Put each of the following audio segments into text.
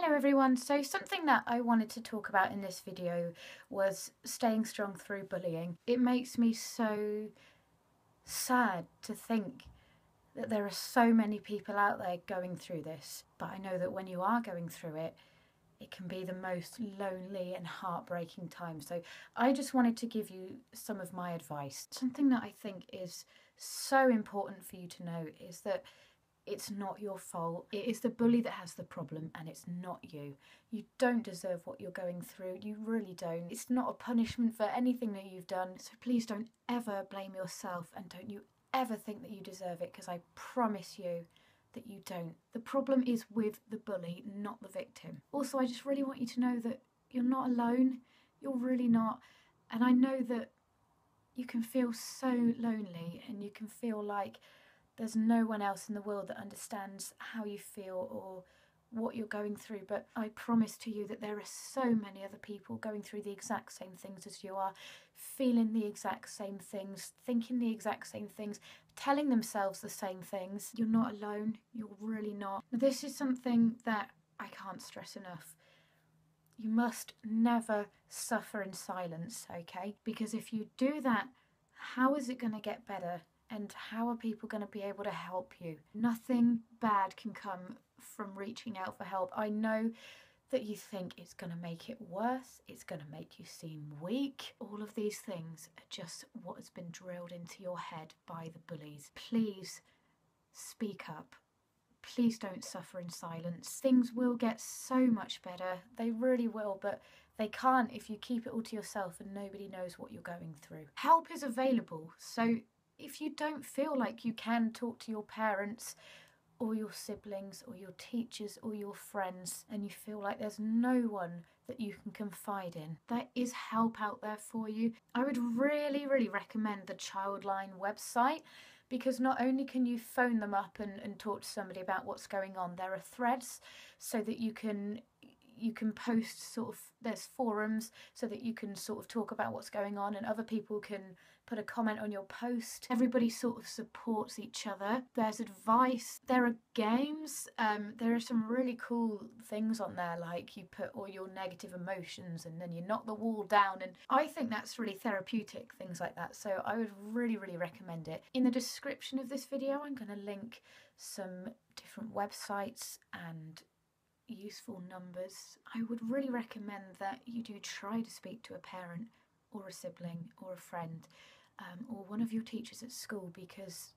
Hello everyone, so something that I wanted to talk about in this video was staying strong through bullying. It makes me so sad to think that there are so many people out there going through this, but I know that when you are going through it, it can be the most lonely and heartbreaking time. So I just wanted to give you some of my advice. Something that I think is so important for you to know is that it's not your fault. It is the bully that has the problem and it's not you. You don't deserve what you're going through. You really don't. It's not a punishment for anything that you've done. So please don't ever blame yourself and don't you ever think that you deserve it, because I promise you that you don't. The problem is with the bully, not the victim. Also, I just really want you to know that you're not alone. You're really not. And I know that you can feel so lonely and you can feel like there's no one else in the world that understands how you feel or what you're going through, but I promise to you that there are so many other people going through the exact same things as you are, feeling the exact same things, thinking the exact same things, telling themselves the same things. You're not alone. You're really not. This is something that I can't stress enough. You must never suffer in silence, okay? Because if you do that, how is it going to get better? And how are people going to be able to help you? Nothing bad can come from reaching out for help. I know that you think it's going to make it worse, it's going to make you seem weak. All of these things are just what has been drilled into your head by the bullies. Please speak up. Please don't suffer in silence. Things will get so much better. They really will, but they can't if you keep it all to yourself and nobody knows what you're going through. Help is available, so if you don't feel like you can talk to your parents or your siblings or your teachers or your friends and you feel like there's no one that you can confide in, there is help out there for you. I would really recommend the ChildLine website, because not only can you phone them up and talk to somebody about what's going on, there are threads so that you can post there's forums so that you can sort of talk about what's going on and other people can put a comment on your post. Everybody sort of supports each other. There's advice. There are games. There are some really cool things on there, like you put all your negative emotions and then you knock the wall down, and I think that's really therapeutic, things like that. So I would really recommend it. In the description of this video, I'm going to link some different websites and useful numbers. I would really recommend that you do try to speak to a parent or a sibling or a friend or one of your teachers at school, because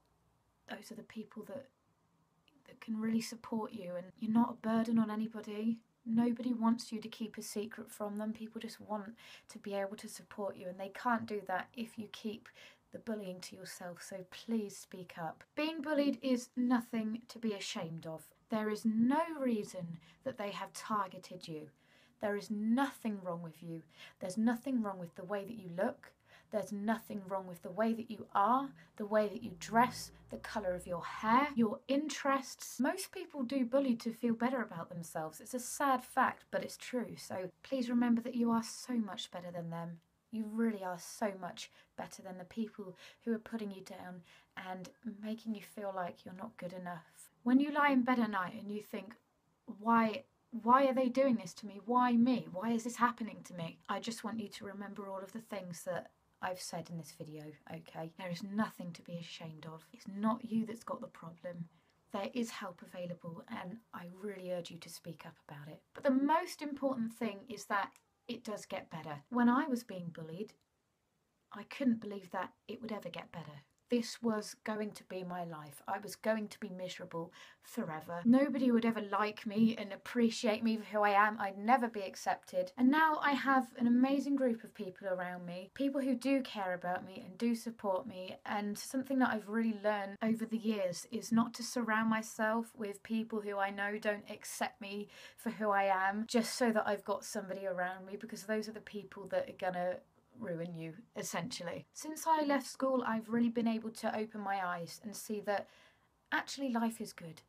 those are the people that can really support you, and you're not a burden on anybody. Nobody wants you to keep a secret from them. People just want to be able to support you, and they can't do that if you keep the bullying to yourself. So please speak up. Being bullied is nothing to be ashamed of. There is no reason that they have targeted you. There is nothing wrong with you. There's nothing wrong with the way that you look. There's nothing wrong with the way that you are, the way that you dress, the colour of your hair, your interests. Most people do bully to feel better about themselves. It's a sad fact, but it's true. So please remember that you are so much better than them. You really are so much better than the people who are putting you down and making you feel like you're not good enough. When you lie in bed at night and you think, why are they doing this to me? Why me? Why is this happening to me? I just want you to remember all of the things that I've said in this video, okay? There is nothing to be ashamed of. It's not you that's got the problem. There is help available, and I really urge you to speak up about it. But the most important thing is that it does get better. When I was being bullied, I couldn't believe that it would ever get better. This was going to be my life. I was going to be miserable forever. Nobody would ever like me and appreciate me for who I am. I'd never be accepted. And now I have an amazing group of people around me, people who do care about me and do support me. And something that I've really learned over the years is not to surround myself with people who I know don't accept me for who I am, just so that I've got somebody around me, because those are the people that are gonna ruin you, essentially. Since I left school, I've really been able to open my eyes and see that actually life is good.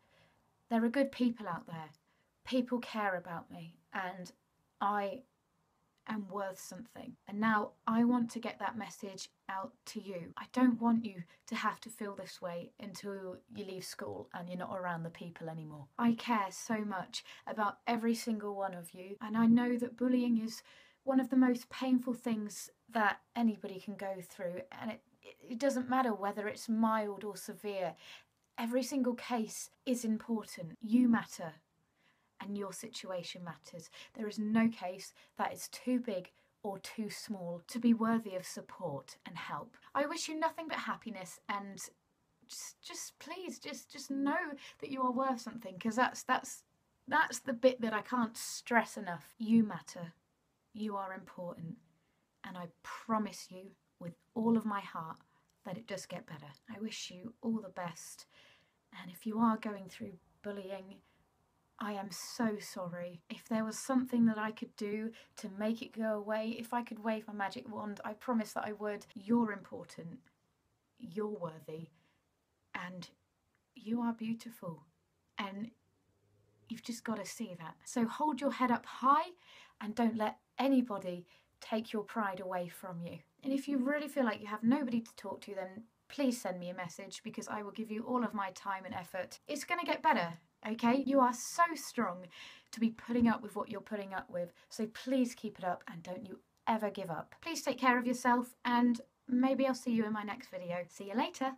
There are good people out there. People care about me, and I and worth something. And now I want to get that message out to you. I don't want you to have to feel this way until you leave school and you're not around the people anymore. I care so much about every single one of you, and I know that bullying is one of the most painful things that anybody can go through, and it doesn't matter whether it's mild or severe. Every single case is important. You matter, and your situation matters. There is no case that is too big or too small to be worthy of support and help. I wish you nothing but happiness, and please know that you are worth something, because that's the bit that I can't stress enough. You matter. You are important, and I promise you with all of my heart that it does get better. I wish you all the best, and if you are going through bullying, I am so sorry. If there was something that I could do to make it go away, if I could wave my magic wand, I promise that I would. You're important, you're worthy, and you are beautiful, and you've just got to see that. So hold your head up high and don't let anybody take your pride away from you. And if you really feel like you have nobody to talk to, then please send me a message, because I will give you all of my time and effort. It's going to get better, okay? You are so strong to be putting up with what you're putting up with. So please keep it up and don't you ever give up. Please take care of yourself, and maybe I'll see you in my next video. See you later.